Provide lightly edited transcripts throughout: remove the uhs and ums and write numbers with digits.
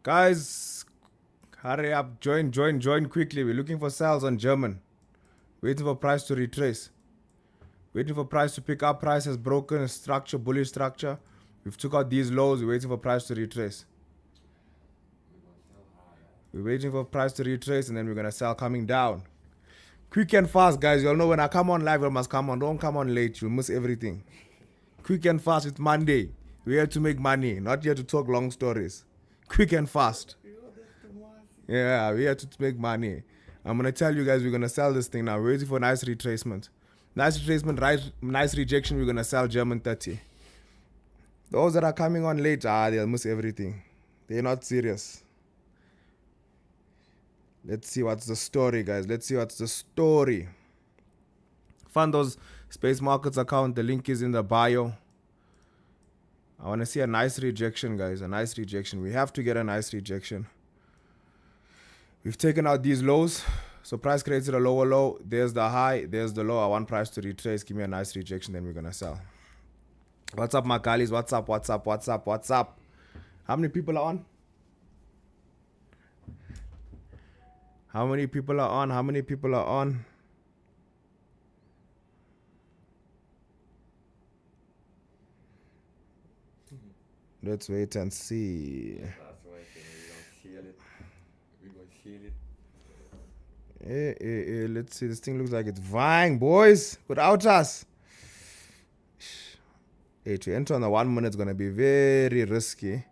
Guys, hurry up. Join quickly. We're looking for sales on German. Waiting for price to retrace. Waiting for price to pick up. Price has broken a structure, bullish structure. We've took out these lows. We're waiting for price to retrace. We're waiting for price to retrace and then we're going to sell coming down. Quick and fast, guys. You all know when I come on live, you must come on. Don't come on late. You'll miss everything. Quick and fast. It's Monday. We're here to make money, not here to talk long stories. Quick and fast. Yeah, we're here to make money. I'm going to tell you guys we're going to sell this thing now. We're waiting for nice retracement. Nice retracement, right? Nice rejection. We're going to sell German 30. Those that are coming on late, they'll miss everything. They're not serious. Let's see what's the story, guys. Let's see what's the story. Fund those Space Markets account. The link is in the bio. I want to see a nice rejection, guys. A nice rejection. We have to get a nice rejection. We've taken out these lows. So price created a lower low. There's the high. There's the low. I want price to retrace. Give me a nice rejection. Then we're going to sell. What's up, my Kalis? What's up? What's up? What's up? What's up? How many people are on? How many people are on? How many people are on? Let's wait and see. Let's see. This thing looks like it's vying, boys. Without us. Hey, to enter on the 1 minute is going to be very risky.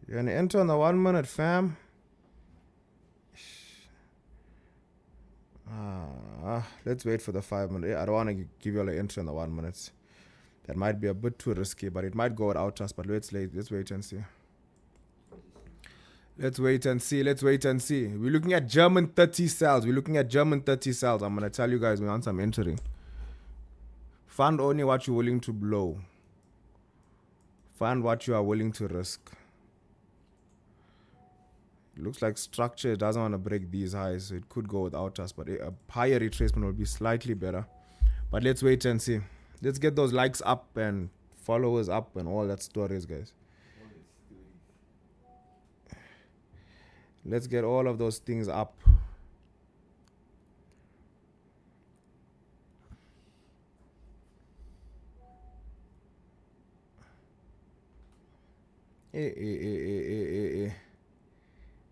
You're going to enter on the 1 minute, fam. Let's wait for the 5 minute. I don't want to give you all an entry on the 1 minute. That might be a bit too risky, but it might go without us. But let's wait and see. Let's wait and see. Let's wait and see. We're looking at German 30 sales. We're looking at German 30 sales. I'm going to tell you guys we want some entering. Fund only what you're willing to blow. Fund what you are willing to risk. It looks like structure doesn't want to break these highs, so it could go without us, but a higher retracement will be slightly better. But let's wait and see. Let's get those likes up and followers up and all that stories, guys. Let's get all of those things up.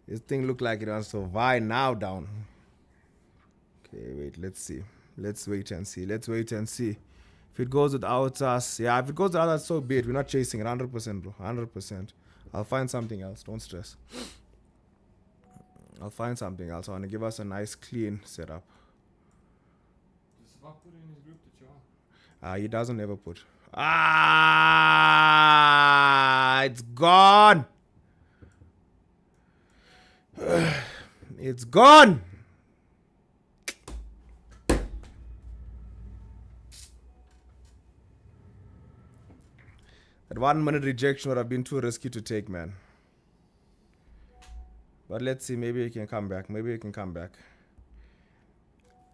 This thing look like it wants to vie now down. Okay, wait, let's see. Let's wait and see. Let's wait and see. If it goes without us, yeah, if it goes without us, so be it. We're not chasing it 100%, bro. 100%. I'll find something else. Don't stress. I'll find something else. I want to give us a nice, clean setup. Does Svak put in his group the chart? He doesn't ever put. It's gone. It's gone. That 1 minute rejection would have been too risky to take, man. But let's see, maybe he can come back. Maybe he can come back.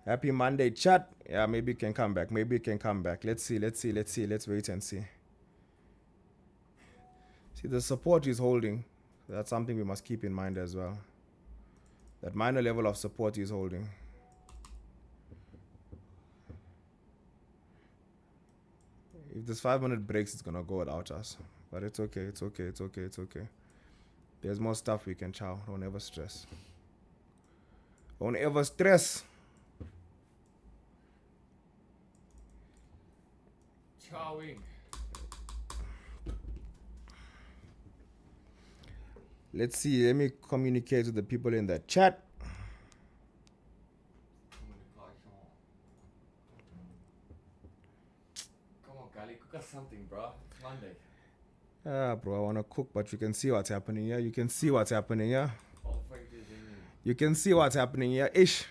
Happy Monday, chat. Yeah, maybe he can come back. Maybe he can come back. Let's see. Let's wait and see. See, the support he's holding. That's something we must keep in mind as well. That minor level of support he's holding. If this 5 minute breaks, it's going to go without us. But it's okay. It's okay. It's okay. It's okay. There's more stuff we can chow. Don't ever stress. Don't ever stress. Chowing. Let's see. Let me communicate with the people in the chat. Come on, Kali, cook us something, bro. It's Monday. Bro, I want to cook, but you can see what's happening here. You can see what's happening here. You can see what's happening here. Ish.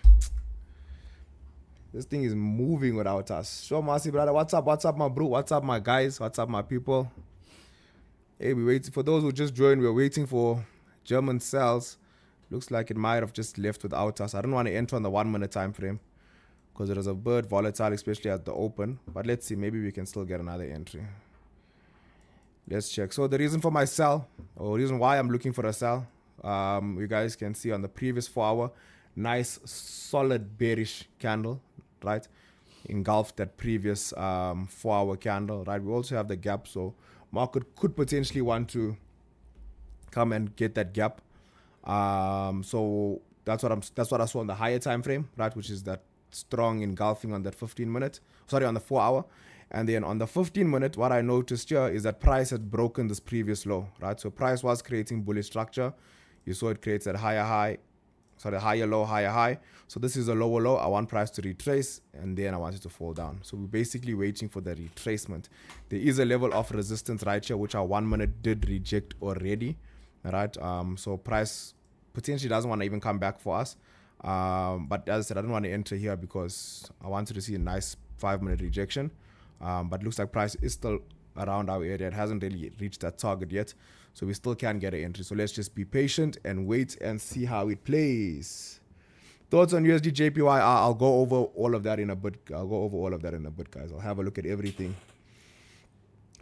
This thing is moving without us. Show Marcy, brother. What's up? What's up, my bro? What's up, my guys? What's up, my people? Hey, we wait for those who just joined. We're waiting for German sales. Looks like it might have just left without us. I don't want to enter on the 1 minute time frame. because it was a bit volatile, especially at the open. But let's see, maybe we can still get another entry. Let's check. So the reason for my sell, or reason why I'm looking for a sell, you guys can see on the previous 4 hour, nice solid bearish candle, right? Engulfed that previous 4 hour candle, right? We also have the gap, so market could potentially want to come and get that gap. So that's what I saw on the higher time frame, right? Which is that strong engulfing on that 15-minute, sorry, on the 4 hour. And then on the 15-minute, what I noticed here is that price had broken this previous low, right? So price was creating bullish structure. You saw it creates that higher high, sorry, higher low, higher high. So this is a lower low. I want price to retrace, and then I want it to fall down. So we're basically waiting for the retracement. There is a level of resistance right here, which our 1 minute did reject already, right? So price potentially doesn't want to even come back for us. But as I said, I don't want to enter here because I wanted to see a nice 5-minute rejection. But looks like price is still around our area. It hasn't really reached that target yet, so we still can get an entry. So let's just be patient and wait and see how it plays. Thoughts on USDJPY? I'll go over all of that in a bit. Guys. I'll have a look at everything.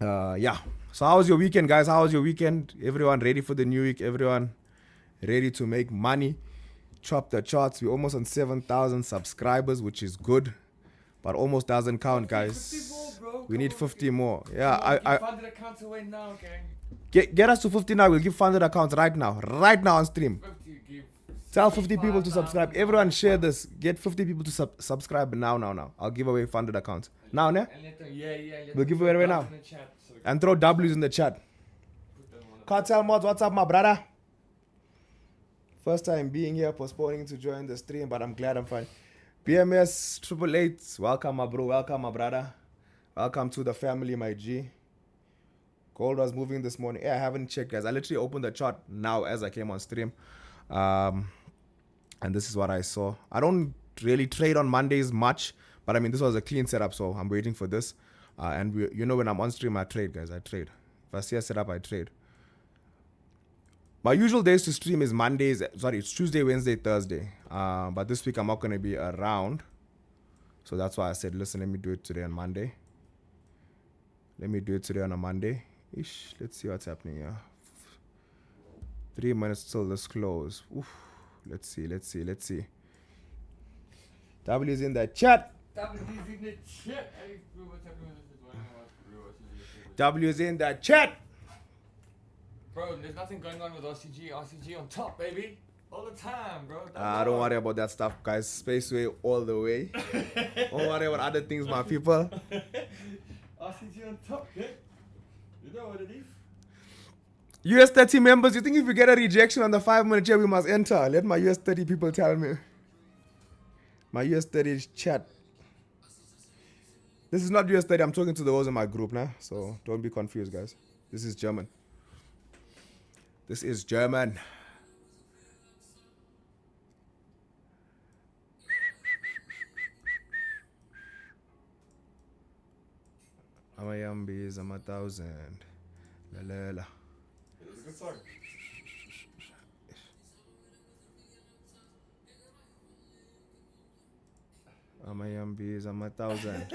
Yeah. So how was your weekend, guys? How was your weekend? Everyone ready for the new week? Everyone ready to make money? Chop the charts. We're almost on 7,000 subscribers, which is good. But almost doesn't count, guys. More, we need 50 more. Yeah, I funded accounts away now, gang. Get us to 50 now. We'll give funded accounts right now on stream. 50, give Tell 50 people to subscribe. Everyone share this. Get 50 people to subscribe now. I'll give away funded accounts. Now, ne? We'll give away now. And throw W's in the chat. Cartel mods, what's up, my brother? First time being here, postponing to join the stream, but I'm glad I'm fine. BMS 888, welcome my bro, welcome my brother. Welcome to the family, my G. Gold was moving this morning. Yeah, I haven't checked, guys. I literally opened the chart now as I came on stream. And this is what I saw. I don't really trade on Mondays much, but I mean, this was a clean setup, so I'm waiting for this. And you know, when I'm on stream, I trade, guys. I trade. If I see a setup, I trade. My usual days to stream is Mondays. Sorry, it's Tuesday, Wednesday, Thursday. But this week I'm not going to be around. So that's why I said, listen, let me do it today on Monday. Let me do it today on a Monday. Ish, let's see what's happening here. 3 minutes till this close. Oof. Let's see. W is in the chat. W is in the chat. Bro, there's nothing going on with RCG. RCG on top, baby. All the time, bro. Don't worry about that stuff, guys. Spaceway all the way. Don't worry about other things, my people. RCG on top, yeah? You know what it is? US 30 members, you think if we get a rejection on the 5-minute chair, we must enter? Let my US 30 people tell me. My US 30 chat. This is not US 30. I'm talking to those in my group now. So don't be confused, guys. This is German. This is German. Amayambi is a 1,000. La la la. It was a good song. Amayambi is a 1,000.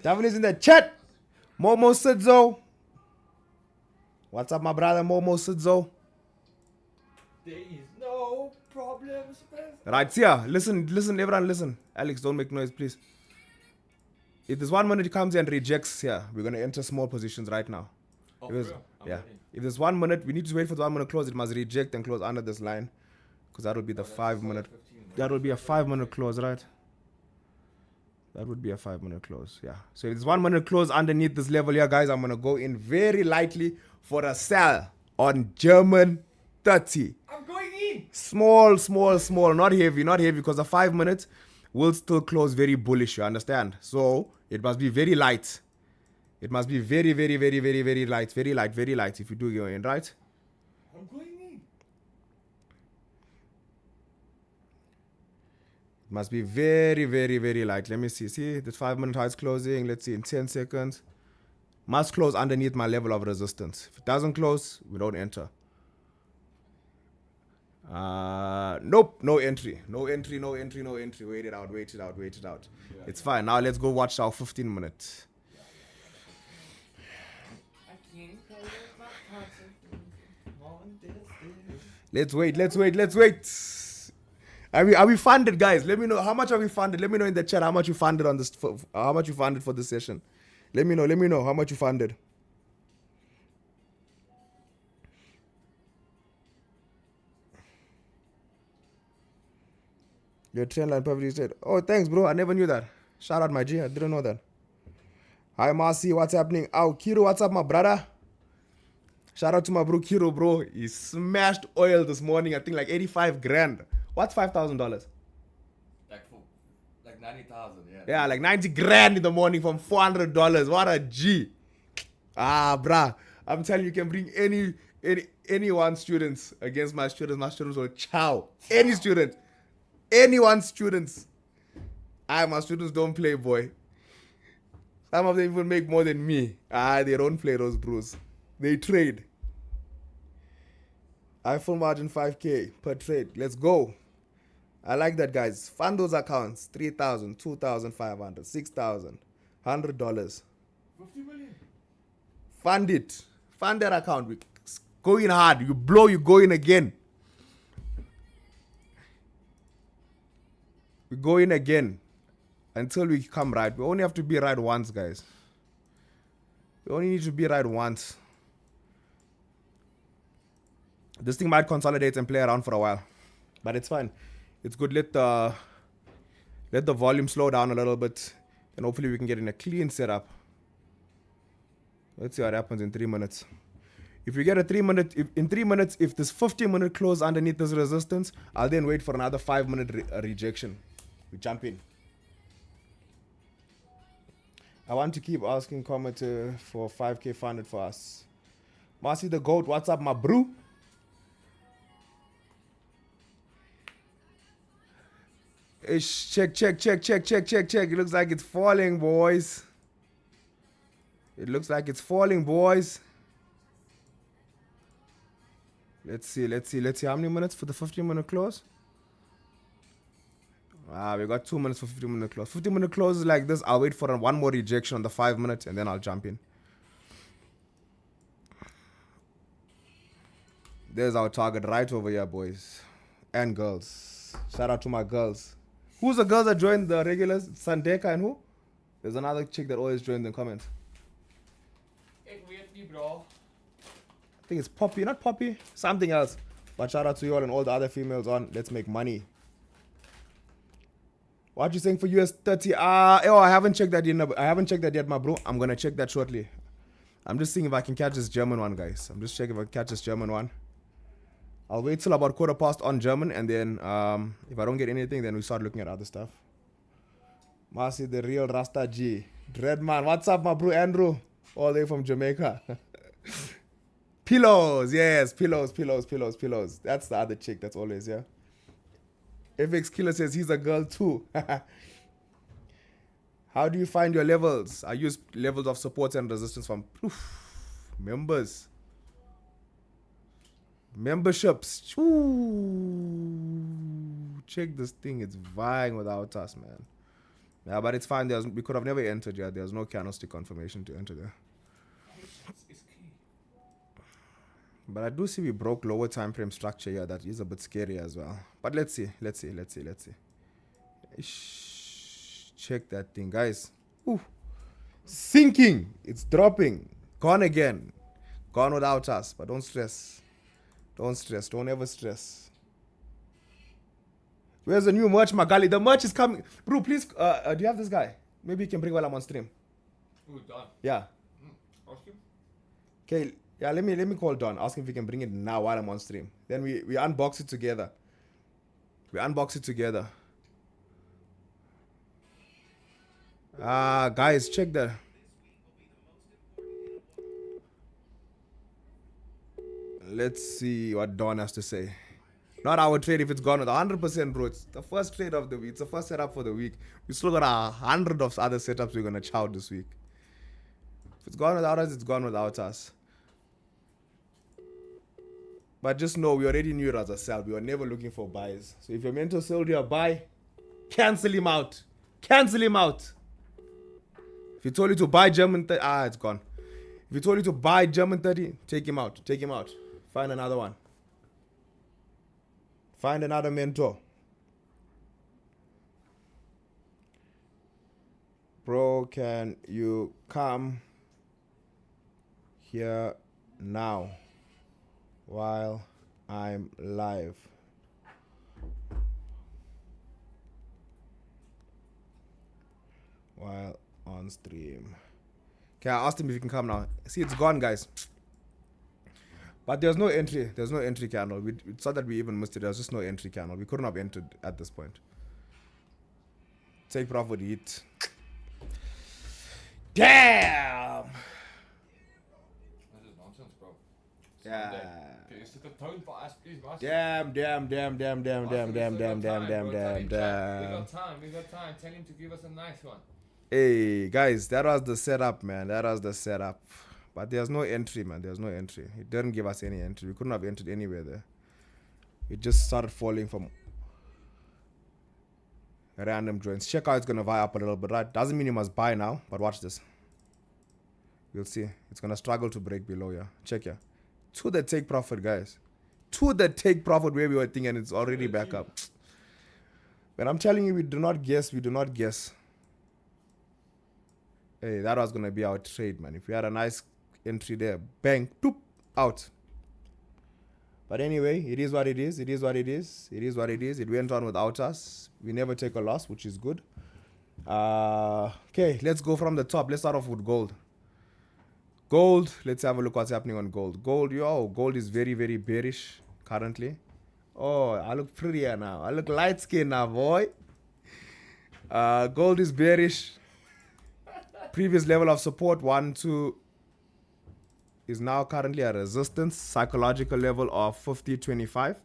Davin is in the chat. Momo Sidzo. What's up, my brother Momo Sidzo? There is no problems. Right here. Listen, everyone listen. Alex, don't make noise, please. If this 1 minute comes and rejects here, we're going to enter small positions right now. Oh, yeah. If there's 1 minute, we need to wait for the 1 minute close. It must reject and close under this line. Because that will be the 5 minute. That will be a 5 minute close, right? That would be a 5 minute close, yeah. So if there's 1 minute close underneath this level here, guys, I'm going to go in very lightly for a sell on German 30. I'm going in. Small. Not heavy, because the 5 minutes will still close very bullish, you understand? So it must be very light. It must be very light. Very light if you do go in, right? I'm going in. It must be very light. Let me see. See, the 5 minute high is closing. Let's see, in 10 seconds. Must close underneath my level of resistance. If it doesn't close, we don't enter. Nope, no entry. No entry, no entry, no entry. Wait it out, wait it out, wait it out. Yeah, It's fine. Now let's go watch our 15 minutes. Let's wait, let's wait, let's wait. Are we funded, guys? Let me know how much are we funded. Let me know in the chat how much you funded on this. How much you funded for this session. Let me know how much you funded. Your trend line probably said, "Oh, thanks, bro. I never knew that. Shout out, my G. I didn't know that." Hi, Marcy. What's happening? Oh, Kiro, what's up, my brother? Shout out to my bro, Kiro, bro. He smashed oil this morning. I think like 85 grand. What's $5,000? Like 90,000, yeah. Yeah, like 90 grand in the morning from $400. What a G. Ah, bruh. I'm telling you, you can bring anyone students against my students. My students will chow. Any student. Anyone's students. My students don't play, boy. Some of them even make more than me. They don't play those bros. They trade. iPhone margin 5K per trade. Let's go. I like that, guys. Fund those accounts. 3,000, 2,500, 6,000, $100. 50 million. Fund it. Fund that account. We go in hard. You blow, you go in again. We go in again until we come right. We only have to be right once, guys. We only need to be right once. This thing might consolidate and play around for a while, but it's fine. It's good. Let the volume slow down a little bit, and hopefully we can get in a clean setup. Let's see what happens in 3 minutes. If we get a 3 minute, in 3 minutes, if this 15-minute close underneath this resistance, I'll then wait for another 5-minute rejection. We jump in. I want to keep asking Comit for 5K funded for us. Marcy the GOAT, what's up, my bro? Check. It looks like it's falling, boys. It looks like it's falling, boys. Let's see. How many minutes for the 15-minute close? We got 2 minutes for 15-minute close. 15-minute close is like this. I'll wait for one more rejection on the 5 minutes and then I'll jump in. There's our target right over here, boys and girls. Shout out to my girls. Who's the girls that joined the regulars? Sandeka and who? There's another chick that always joins in comments. Hey, weird, bro. I think it's Poppy, not Poppy, something else. But shout out to you all and all the other females on. Let's make money. What you saying for US 30? I haven't checked that yet. I haven't checked that yet, my bro. I'm gonna check that shortly. I'm just seeing if I can catch this German one, guys. I'm just checking if I can catch this German one. I'll wait till about 1/4 on German, and then if I don't get anything, then we start looking at other stuff. Marcy, the real Rasta G. Dreadman, what's up, my bro Andrew? All the way from Jamaica. Pillows, yes, pillows. That's the other chick that's always here. FX Killer says he's a girl too. How do you find your levels? I use levels of support and resistance from members. Memberships. Ooh. Check this thing. It's vying without us, man. Yeah, but it's fine. We could have never entered yet. There's no candlestick confirmation to enter there. It's key. But I do see we broke lower time frame structure here. That is a bit scary as well. But let's see. Check that thing, guys. Ooh. Sinking. It's dropping. Gone again. Gone without us. But don't stress. Don't ever stress. Where's the new merch, Magali? The merch is coming. Bro, please, do you have this guy? Maybe you can bring while I'm on stream. Ooh, Don. Yeah. Ask him. Okay, yeah, let me call Don. Ask him if he can bring it now while I'm on stream. Then we unbox it together. Guys, check that. Let's see what Don has to say. Not our trade if it's gone with 100%, bro. It's the first trade of the week. It's the first setup for the week. We still got 100 of other setups we're going to chow this week. If it's gone without us, it's gone without us. But just know we already knew it as a sell. We were never looking for buys. So if your mentor sold you a buy, cancel him out. Cancel him out. If he told you to buy German 30, it's gone. If he told you to buy German 30, take him out. Take him out. Find another one. Find another mentor. Bro, can you come here now while I'm live? While on stream. Okay, I asked him if he can come now. See, it's gone, guys. But there's no entry. There's no entry candle. It's not that we even missed it. There's just no entry candle. We couldn't have entered at this point. Take profit hit. Damn! This is nonsense, bro. Yeah. Can you set the tone for us, please, boss? Damn. We got time. Tell him to give us a nice one. Hey, guys, that was the setup, man. That was the setup. But there's no entry, man. There's no entry. It didn't give us any entry. We couldn't have entered anywhere there. It just started falling from random joints. Check out, it's going to vie up a little bit, right? Doesn't mean you must buy now, but watch this. You'll see. It's going to struggle to break below here. Check here. To the take profit, guys. To the take profit where we were thinking, it's already back up. But I'm telling you, we do not guess. We do not guess. Hey, that was going to be our trade, man. If we had a nice entry there, bang, doop, out. But anyway, it is what it is. It is what it is. It is what it is. It went on without us. We never take a loss, which is good. Okay, let's go from the top. Let's start off with gold. Gold, let's have a look what's happening on gold. Gold is very, very bearish currently. Oh, I look prettier now. I look light skinned now, boy. Gold is bearish. Previous level of support, 1, 2, is now currently a resistance. Psychological level of 50.25.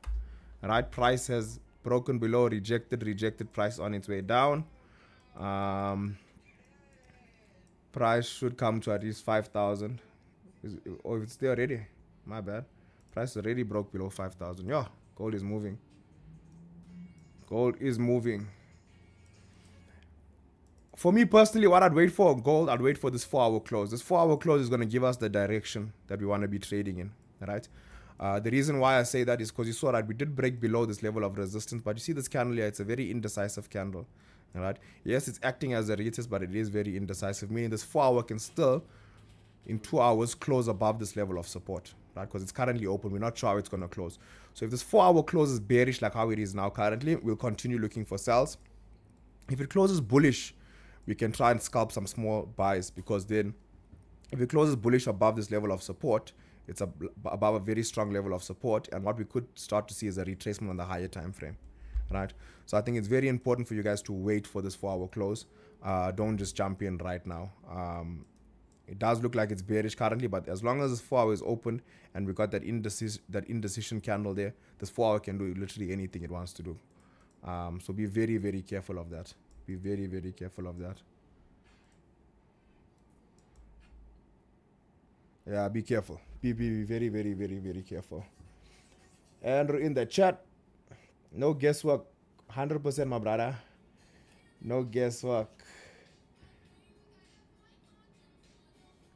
Right, price has broken below, rejected price on its way down. Price should come to at least 5,000. Oh, it's there already. My bad. Price already broke below 5,000. Yeah, gold is moving. Gold is moving. For me personally, what I'd wait for gold, I'd wait for this 4-hour close. This 4-hour close is going to give us the direction that we want to be trading in, right? The reason why I say that is because you saw that we did break below this level of resistance, but you see this candle here, it's a very indecisive candle, all right? Yes, it's acting as a retest, but it is very indecisive, meaning this 4-hour can still, in 2 hours, close above this level of support, right? Because it's currently open. We're not sure how it's going to close. So if this 4-hour closes bearish like how it is now currently, we'll continue looking for sells. If it closes bullish, we can try and scalp some small buys, because then if it closes bullish above this level of support, it's above a very strong level of support, and what we could start to see is a retracement on the higher time frame, right? So I think it's very important for you guys to wait for this 4-hour close. Don't just jump in right now. It does look like it's bearish currently, but as long as this 4-hour is open and we got that indecision candle there, this 4-hour can do literally anything it wants to do. So be very, very careful of that. Be very, very careful of that. Yeah, be careful. Be very, very, very, very careful. Andrew in the chat. No guesswork. 100%, my brother. No guesswork.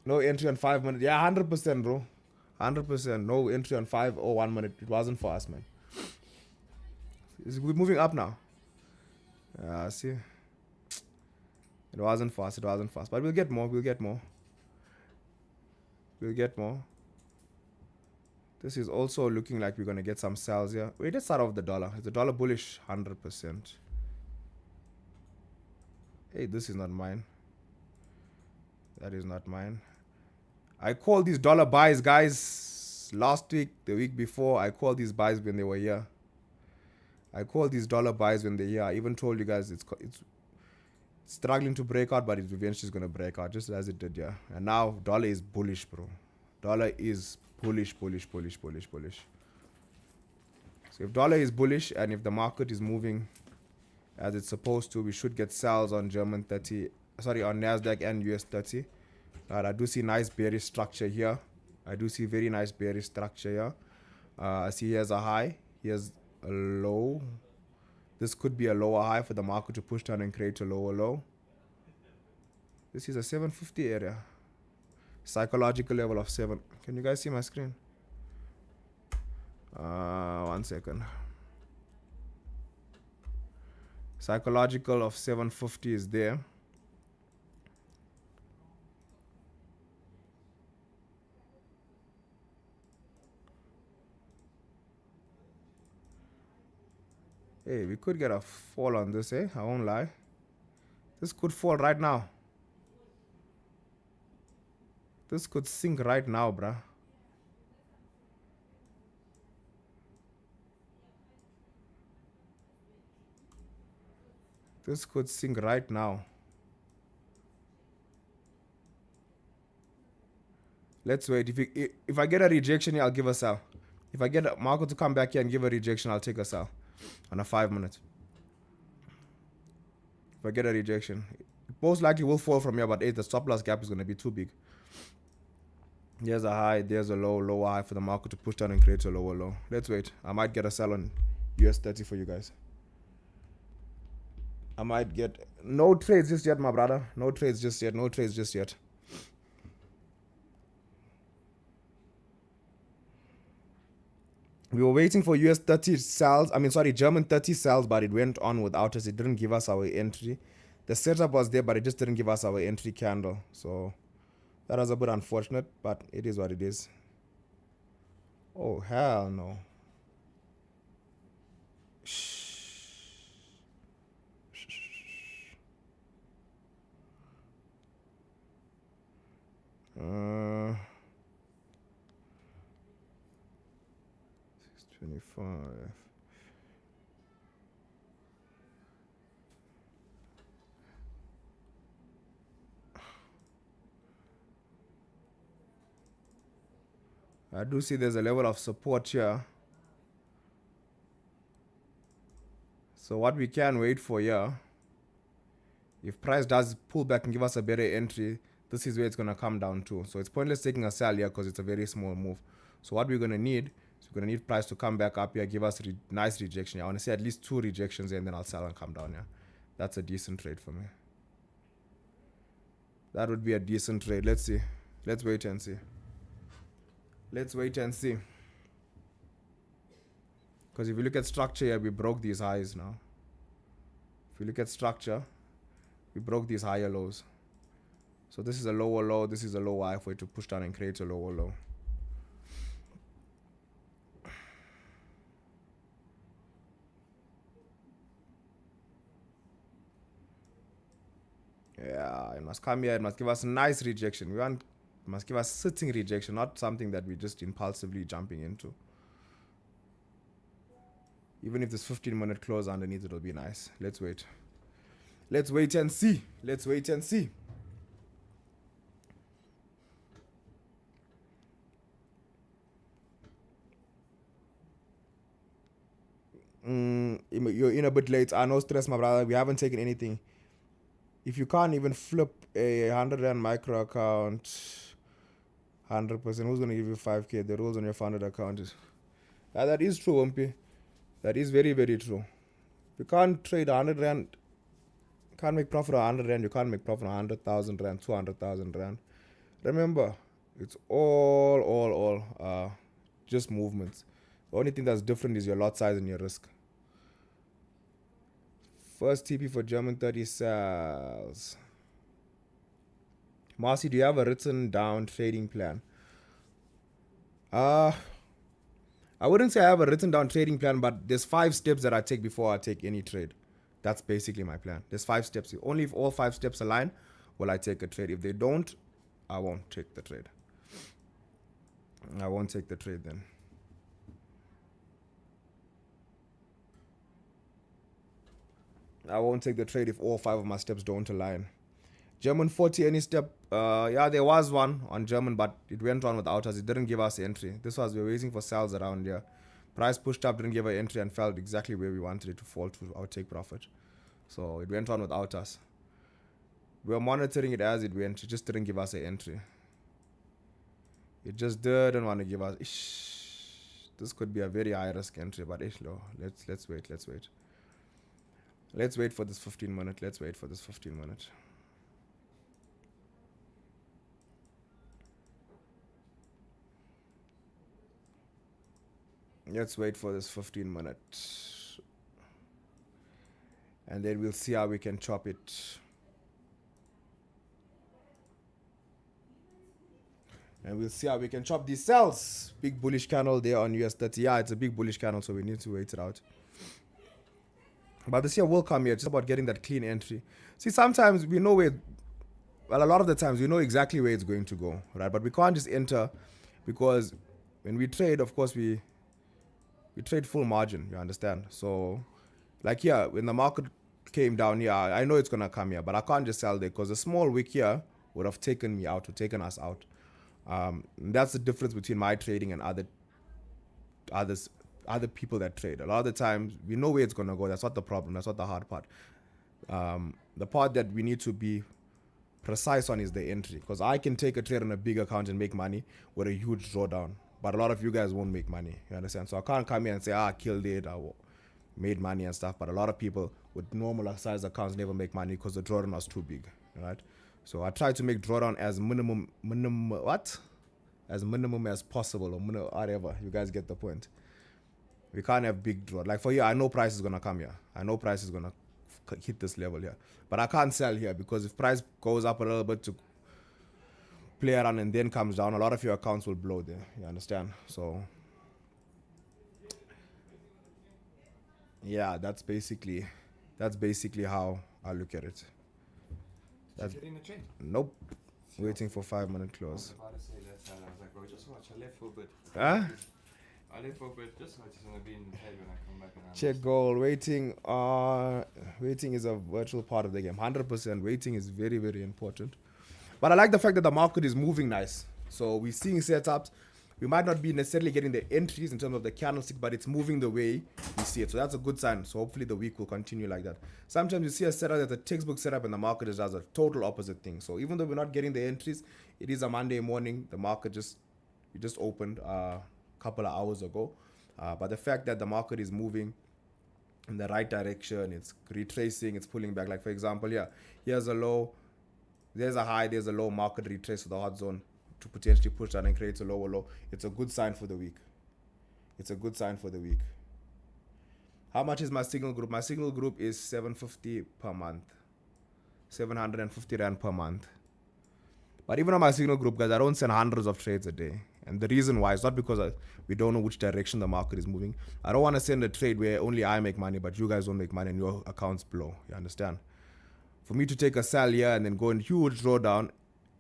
No entry on 5 minutes. Yeah, 100%, bro. 100%. No entry on 5 or 1 minute. It wasn't for us, man. We're moving up now. See. It wasn't fast. It wasn't fast. But we'll get more. We'll get more. We'll get more. This is also looking like we're going to get some sells here. Wait, let's start off the dollar. Is the dollar bullish? 100%. Hey, this is not mine. That is not mine. I called these dollar buys, guys. Last week, the week before, I called these buys when they were here. I called these dollar buys when they're here. I even told you guys it's struggling to break out, but it eventually is going to break out, just as it did, yeah. And now dollar is bullish, bro. Dollar is bullish. So if dollar is bullish and if the market is moving as it's supposed to, we should get sells on German 30, sorry, on NASDAQ and US 30. I do see nice bearish structure here. I do see very nice bearish structure here. I see here's a high. Here's a low. This could be a lower high for the market to push down and create a lower low. This is a 750 area. Psychological level of 7. Can you guys see my screen? 1 second. Psychological of 750 is there. Hey, we could get a fall on this, eh? I won't lie. This could fall right now. This could sink right now, bruh. This could sink right now. Let's wait. If I get a rejection here, I'll give a sell. If I get Marco to come back here and give a rejection, I'll take a sell on a 5 minute. If I get a rejection, it most likely will fall from here, but the stop loss gap is going to be too big. There's a high, there's a low, lower high for the market to push down and create a lower low. Let's wait. I might get a sell on US30 for you guys. I might get no trades just yet, my brother. No trades just yet. No trades just yet. We were waiting for US30 sells. I mean, sorry, German 30 sells, but it went on without us. It didn't give us our entry. The setup was there, but it just didn't give us our entry candle. So that was a bit unfortunate, but it is what it is. Oh, hell no. Uh, 625. I do see there's a level of support here. So what we can wait for here, if price does pull back and give us a better entry, this is where it's going to come down to. So it's pointless taking a sell here because it's a very small move. So what we're going to need is we're going to need price to come back up here, give us a nice rejection. I want to see at least 2 rejections here, and then I'll sell and come down here. That's a decent trade for me. That would be a decent trade. Let's see. Let's wait and see. Let's wait and see. Because if you look at structure here, we broke these highs now. If you look at structure, we broke these higher lows. So this is a lower low, this is a lower high for it to push down and create a lower low. Yeah, it must come here, it must give us a nice rejection. It must give us sitting rejection, not something that we're just impulsively jumping into. Even if this 15-minute close underneath, it'll be nice. Let's wait. Let's wait and see. Let's wait and see. You're in a bit late. No stress, my brother. We haven't taken anything. If you can't even flip a 100 rand micro account 100%, who's going to give you 5k? The rules on your funded account is... that is true, Umpy. That is very, very true. You can't trade 100 rand. Can't make profit on 100 rand. You can't make profit on 100,000 rand, 200,000 rand. Remember, it's all just movements. The only thing that's different is your lot size and your risk. First TP for German 30 sales. Marcy, do you have a written down trading plan? I wouldn't say I have a written down trading plan, but there's 5 steps that I take before I take any trade. That's basically my plan. There's 5 steps. Only if all 5 steps align will I take a trade. If they don't, I won't take the trade. I won't take the trade then. I won't take the trade if all 5 of my steps don't align. German 40, any step? Yeah, there was one on German, but it went on without us. It didn't give us entry. This was, we were waiting for sales around here. Price pushed up, didn't give an entry, and fell exactly where we wanted it to fall to our take profit. So it went on without us. We were monitoring it as it went. It just didn't give us an entry. It just didn't want to give us... This could be a very high risk entry, but it's low. Let's wait. Let's wait for this 15 minute. Let's wait for this 15 minute. Let's wait for this 15 minute. And then we'll see how we can chop it. And we'll see how we can chop these cells. Big bullish candle there on US30. Yeah, it's a big bullish candle, so we need to wait it out. But this year will come here. It's just about getting that clean entry. See, sometimes we know where, well, a lot of the times we know exactly where it's going to go, right? But we can't just enter, because when we trade, of course, we trade full margin, you understand? So, like here, when the market came down here, I know it's going to come here, but I can't just sell there, because a small wick here would have taken me out, or taken us out. That's the difference between my trading and other people that trade. A lot of the times we know where it's going to go. That's not the problem. That's not the hard part. The part that we need to be precise on is the entry, because I can take a trade on a big account and make money with a huge drawdown, but a lot of you guys won't make money, you understand? So I can't come here and say, I killed it, I made money and stuff, but a lot of people with normal size accounts never make money because the drawdown was too big, right? So I try to make drawdown as minimum as possible, or whatever. You guys get the point. We can't have big draw. Like for here, I know price is gonna come here. I know price is gonna hit this level here, but I can't sell here, because if price goes up a little bit to play around and then comes down, a lot of your accounts will blow there. You understand? So yeah, that's basically how I look at it. That's getting the trend. Nope. Waiting for 5 minute close. I was about to say that, I was like, bro, just watch. I left for a bit. Huh? I left for a bit. Just watch. It's gonna be in the head when I come back. And Check goal. Waiting is a virtual part of the game. 100%. Waiting is very, very important. But I like the fact that the market is moving nice. So we're seeing setups. We might not be necessarily getting the entries in terms of the candlestick, but it's moving the way we see it. So that's a good sign. So hopefully the week will continue like that. Sometimes you see a setup that's a textbook setup, and the market just does a total opposite thing. So even though we're not getting the entries, it is a Monday morning. The market we just opened a couple of hours ago. But the fact that the market is moving in the right direction, it's retracing, it's pulling back. Like for example, here's a low, there's a high, there's a low, market retrace to the hot zone to potentially push that and create a lower low. It's a good sign for the week. It's a good sign for the week. How much is my signal group? My signal group is 750 per month. 750 Rand per month. But even on my signal group, guys, I don't send hundreds of trades a day. And the reason why is not because we don't know which direction the market is moving. I don't want to send a trade where only I make money, but you guys don't make money and your accounts blow. You understand? For me to take a sell here and then go in huge drawdown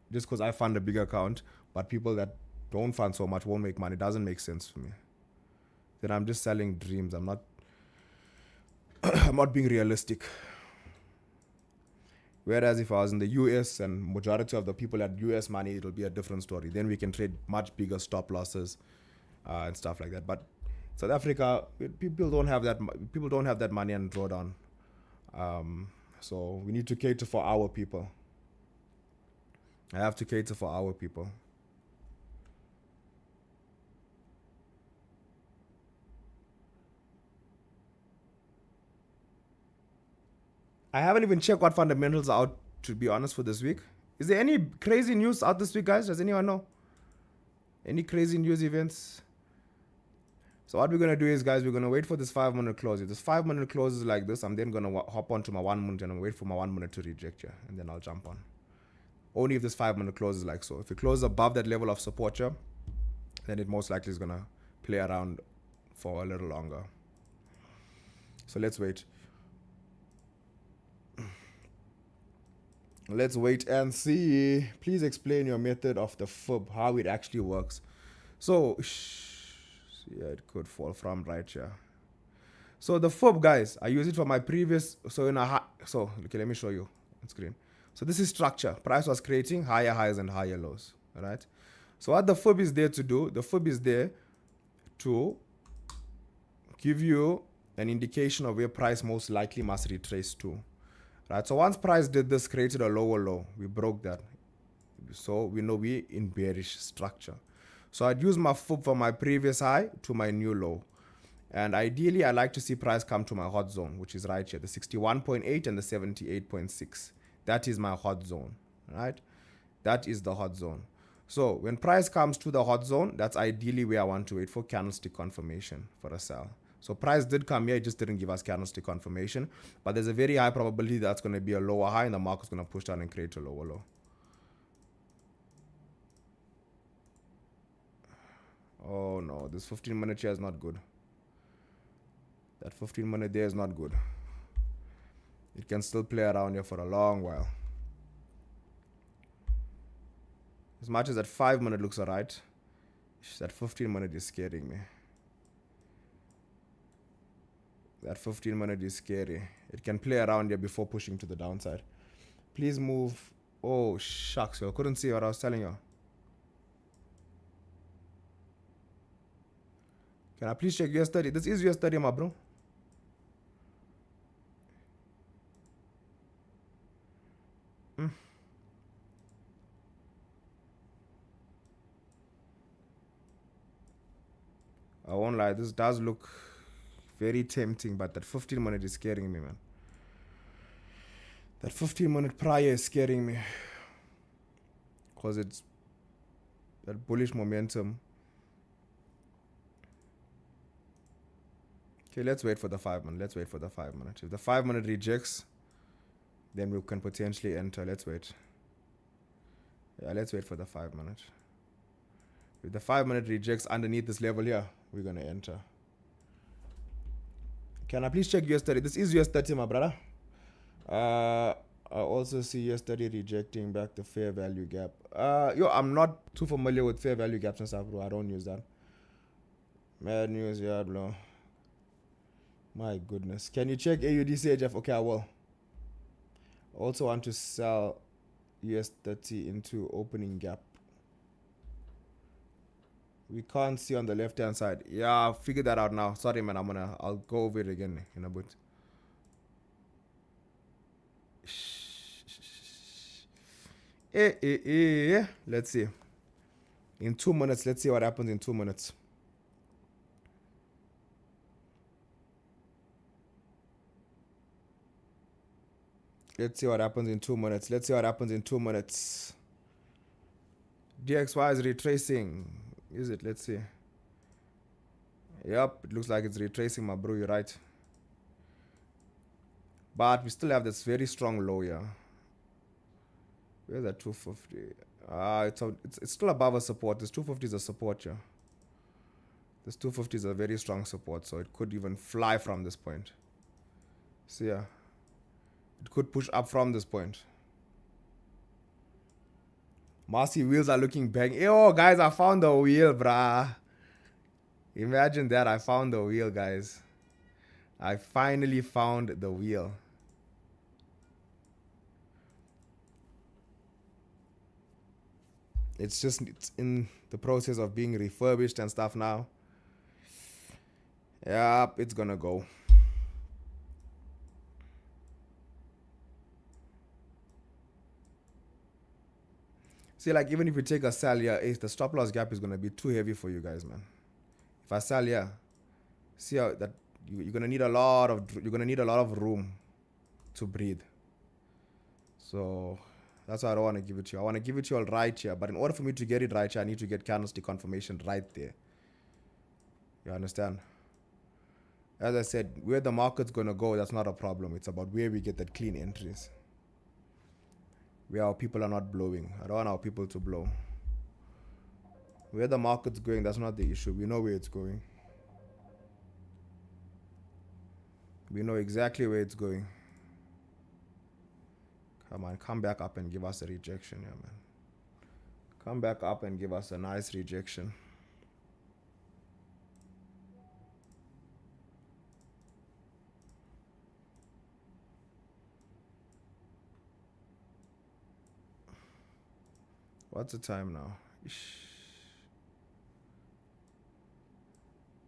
just because I fund a big account, but people that don't fund so much won't make money, doesn't make sense for me. Then I'm just selling dreams. I'm not I'm not being realistic. Whereas if I was in the US and majority of the people had US money, it'll be a different story. Then we can trade much bigger stop losses and stuff like that. But South Africa, people don't have that. People don't have that money and drawdown. So we need to cater for our people. I have to cater for our people. I haven't even checked what fundamentals are out, to be honest, for this week. Is there any crazy news out this week, guys? Does anyone know? Any crazy news events? So what we're going to do is, guys, we're going to wait for this 5 minute close. If this 5 minute closes like this, I'm then going to hop onto my 1 minute and I'll wait for my 1 minute to reject here. And then I'll jump on. Only if this 5 minute closes like so. If it closes above that level of support here, then it most likely is going to play around for a little longer. So let's wait. Let's wait and see. Please explain your method of the fib, how it actually works. So, yeah, it could fall from right here. So the fib, guys, I use it for my previous. So okay, let me show you on screen. So this is structure. Price was creating higher highs and higher lows. All right. So what the fib is there to do? The fib is there to give you an indication of where price most likely must retrace to. Right, so once price did this, created a lower low, we broke that. So we know we in bearish structure. So I'd use my FUB from my previous high to my new low. And ideally, I like to see price come to my hot zone, which is right here, the 61.8 and the 78.6. That is my hot zone, right? That is the hot zone. So when price comes to the hot zone, that's ideally where I want to wait for candlestick confirmation for a sell. So price did come here, it just didn't give us candlestick confirmation. But there's a very high probability that's going to be a lower high and the market's going to push down and create a lower low. Oh no, this 15-minute here is not good. That 15-minute there is not good. It can still play around here for a long while. As much as that 5-minute looks alright, that 15-minute is scaring me. That 15-minute is scary. It can play around here before pushing to the downside. Please move. Oh, shucks, yo. Couldn't see what I was telling you. Can I please check US30? This is US30, my bro. I won't lie, this does look very tempting, but that 15-minute is scaring me, man. That 15-minute prior is scaring me. Because it's that bullish momentum. Okay, let's wait for the 5-minute. Let's wait for the 5-minute. If the 5-minute rejects, then we can potentially enter. Let's wait. Yeah, let's wait for the 5-minute. If the 5-minute rejects underneath this level here, we're going to enter. Can I please check US30? This is US30, my brother. I also see US30 rejecting back the fair value gap. I'm not too familiar with fair value gaps and stuff, bro. I don't use that. Mad news, yeah, bro. My goodness. Can you check AUDCHF? Okay, I will. I also want to sell US30 into opening gap. We can't see on the left hand side. Yeah, I'll figure that out now. Sorry, man. I'll go over it again in a bit. Let's see. In 2 minutes, let's see what happens in 2 minutes. Let's see what happens in 2 minutes. Let's see what happens in 2 minutes. DXY is retracing. Is it? Let's see. Yep, it looks like it's retracing, my bro. You're right. But we still have this very strong low here. Where's that 250? It's still above a support. This 250 is a support here. This 250 is a very strong support, so it could even fly from this point. See ya. It could push up from this point. Marcy wheels are looking bang. Yo, guys, I found the wheel, brah. Imagine that. I found the wheel, guys. I finally found the wheel. It's in the process of being refurbished and stuff now. Yep, it's gonna go. See, like, even if you take a sell here, the stop loss gap is gonna be too heavy for you guys, man. If I sell here, see how that you're gonna need a lot of room to breathe. So that's why I don't want to give it to you. I want to give it to you all right here, but in order for me to get it right here, I need to get candlestick confirmation right there. You understand? As I said, where the market's gonna go, that's not a problem. It's about where we get that clean entries. Where our people are not blowing. I don't want our people to blow. Where the market's going, that's not the issue. We know where it's going. We know exactly where it's going. Come on, come back up and give us a rejection here, man. Come back up and give us a nice rejection. What's the time now?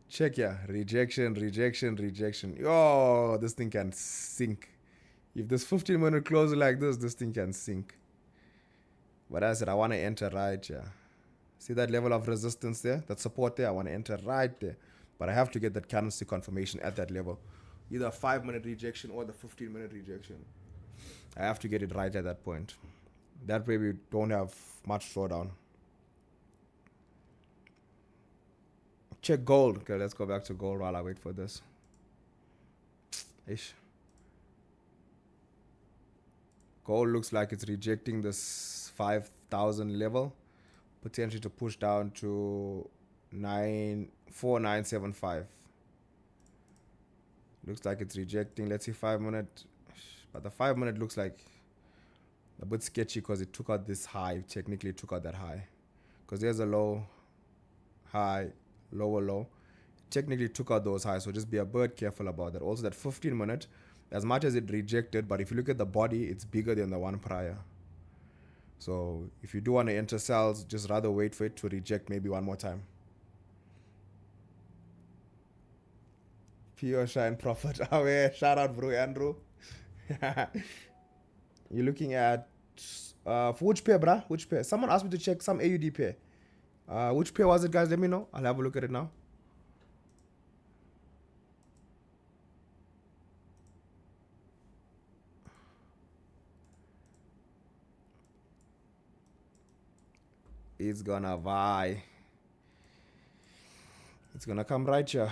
Check here. Rejection, rejection, rejection. Yo, this thing can sink. If this 15-minute close like this thing can sink. But as I said, I want to enter right here. See that level of resistance there? That support there? I want to enter right there. But I have to get that candlestick confirmation at that level. Either a 5-minute rejection or the 15-minute rejection. I have to get it right at that point. That way we don't have much drawdown. Check gold. Okay, let's go back to gold while I wait for this. Ish. Gold looks like it's rejecting this 5,000 level, potentially to push down to 4975. Looks like it's rejecting. Let's see 5-minute, but the 5-minute looks like a bit sketchy because it took out this high. Technically, it took out that high because there's a low, high, lower low. Technically took out those highs, so just be a bit careful about that. Also, that 15-minute, as much as it rejected, but if you look at the body, it's bigger than the one prior. So if you do want to enter sells, just rather wait for it to reject maybe one more time. Pure shine profit away. Shout out, bro, Andrew. You're looking at for which pair, bruh? Which pair? Someone asked me to check some AUD pair. Which pair was it, guys? Let me know. I'll have a look at it now. It's gonna vie. It's gonna come right here.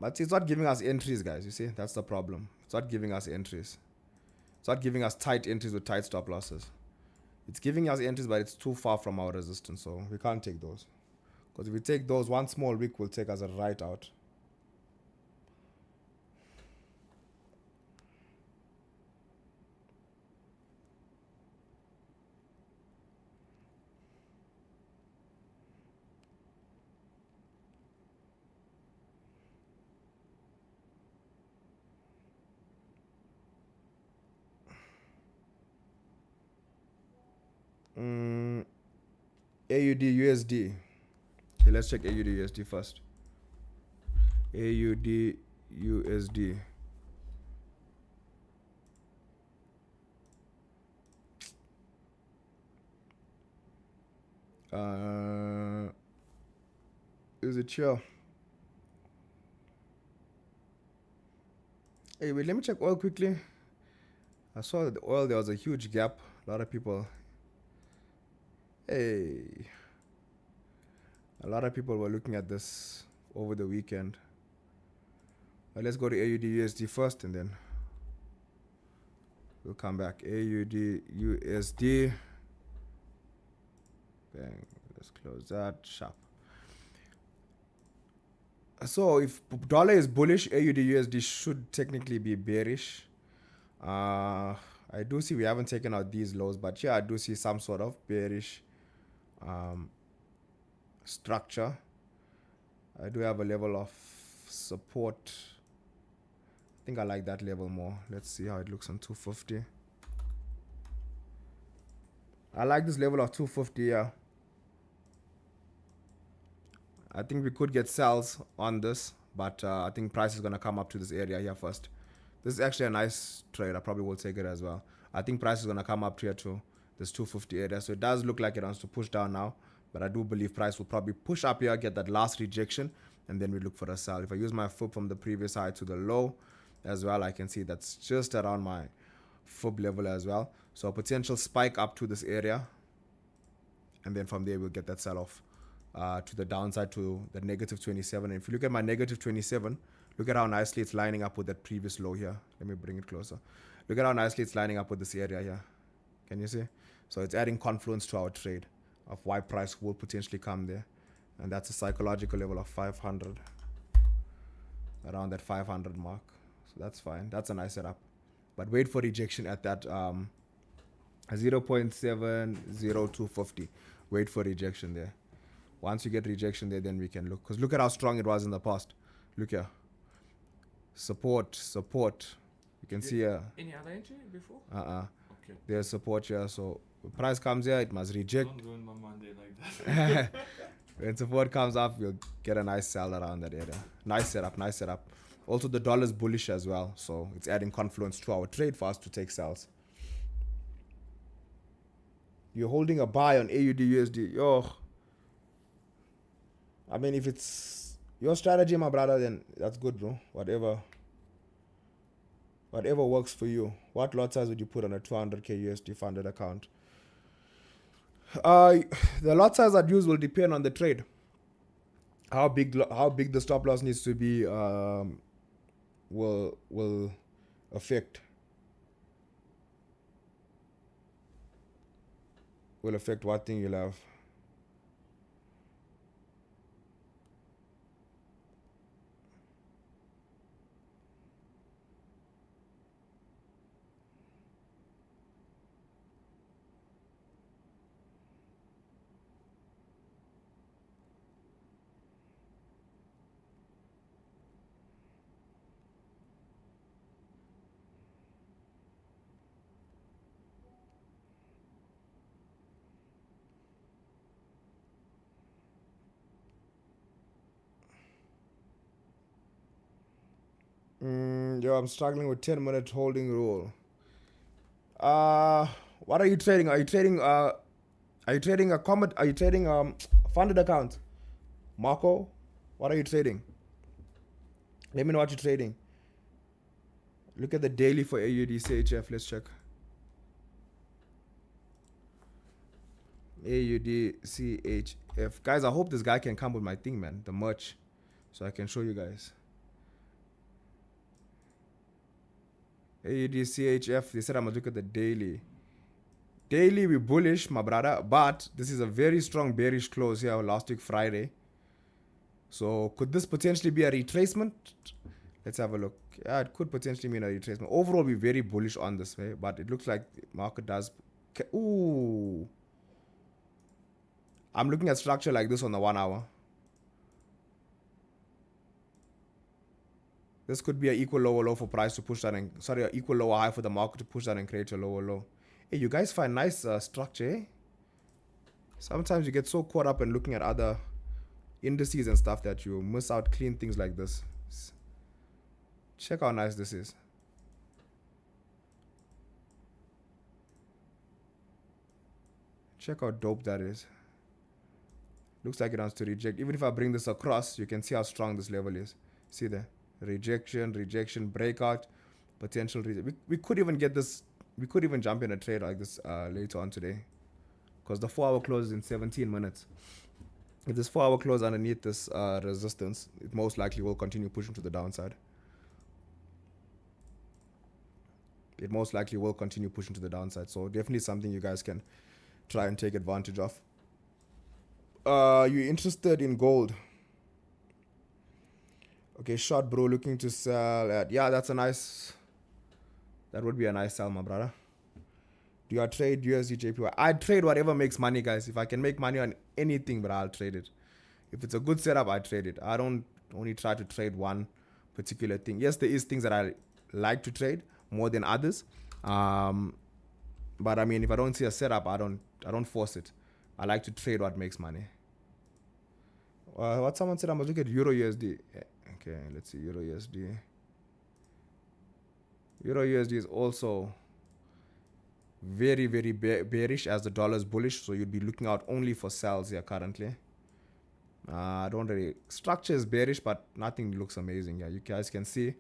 But it's not giving us entries, guys. You see, that's the problem. It's not giving us entries. It's not giving us tight entries with tight stop losses. It's giving us entries, but it's too far from our resistance, so we can't take those. Because if we take those, one small wick will take us right out. AUD USD. Okay, let's check AUD USD first. AUD USD. Is it chill? Hey, wait, let me check oil quickly. I saw that the oil, there was a huge gap. A lot of people. Hey. A lot of people were looking at this over the weekend. But let's go to AUD USD first and then we'll come back. AUD USD. Bang. Let's close that. Sharp. So if dollar is bullish, AUD USD should technically be bearish. I do see we haven't taken out these lows, but yeah, I do see some sort of bearish structure. I do have a level of support. I think I like that level more. Let's see how it looks on 250. I like this level of 250, yeah. I think we could get sells on this, but I think price is going to come up to this area here first. This is actually a nice trade. I probably will take it as well. I think price is going to come up here to this 250 area. So it does look like it wants to push down now, but I do believe price will probably push up here, get that last rejection, and then we look for a sell. If I use my FUB from the previous high to the low as well, I can see that's just around my FUB level as well. So a potential spike up to this area, and then from there we'll get that sell off to the downside to the negative 27. And if you look at my negative 27, look at how nicely it's lining up with that previous low here. Let me bring it closer. Look at how nicely it's lining up with this area here. Can you see? So it's adding confluence to our trade of why price will potentially come there. And that's a psychological level of 500. Around that 500 mark. So that's fine. That's a nice setup. But wait for rejection at that 0.70250. Wait for rejection there. Once you get rejection there, then we can look. Because look at how strong it was in the past. Look here. Support. You can see here. Any other entry before? Okay. There's support here. So when price comes here, it must reject. Don't ruin my Monday like that. When support comes up, you'll get a nice sell around that area. Nice setup. Also, the dollar's bullish as well. So it's adding confluence to our trade for us to take sells. You're holding a buy on AUDUSD. Yo, I mean, if it's your strategy, my brother, then that's good, bro. Whatever works for you. What lot size would you put on a 200k USD funded account? The lot size I'd use will depend on the trade. How big the stop loss needs to be will affect what thing you'll have. Yo, I'm struggling with 10-minute holding rule. What are you trading? Are you trading a Comit? Are you trading funded account? Marco, what are you trading? Let me know what you're trading. Look at the daily for AUDCHF. Let's check. AUDCHF. Guys, I hope this guy can come with my thing, man. The merch. So I can show you guys. AUDCHF. They said I'm going to look at the daily. Daily, we bullish, my brother. But this is a very strong bearish close here last week, Friday. So could this potentially be a retracement? Let's have a look. Yeah, it could potentially mean a retracement. Overall, we're very bullish on this way. But it looks like the market does... Ooh. I'm looking at structure like this on the 1 hour. This could be an equal lower low for price to push that and... Sorry, an equal lower high for the market to push that and create a lower low. Hey, you guys find nice structure, eh? Sometimes you get so caught up in looking at other indices and stuff that you miss out clean things like this. Check how nice this is. Check how dope that is. Looks like it wants to reject. Even if I bring this across, you can see how strong this level is. See there? Rejection, breakout, potential rejection. We could even get this. We could even jump in a trade like this later on today. Because the 4-hour close is in 17 minutes. If this 4-hour close underneath this resistance, it most likely will continue pushing to the downside. It most likely will continue pushing to the downside. So definitely something you guys can try and take advantage of. You interested in gold? Okay, short bro, looking to sell at... Yeah, that's a nice... That would be a nice sell, my brother. Do you trade USDJPY? I trade whatever makes money, guys. If I can make money on anything, but I'll trade it. If it's a good setup, I trade it. I don't only try to trade one particular thing. Yes, there is things that I like to trade more than others. But I mean, if I don't see a setup, I don't force it. I like to trade what makes money. What someone said, I must look at EURUSD. Okay, let's see EURUSD. EURUSD is also very, very bearish as the dollar is bullish. So you'd be looking out only for sells here currently. I don't really... Structure is bearish, but nothing looks amazing. Yeah, you guys can see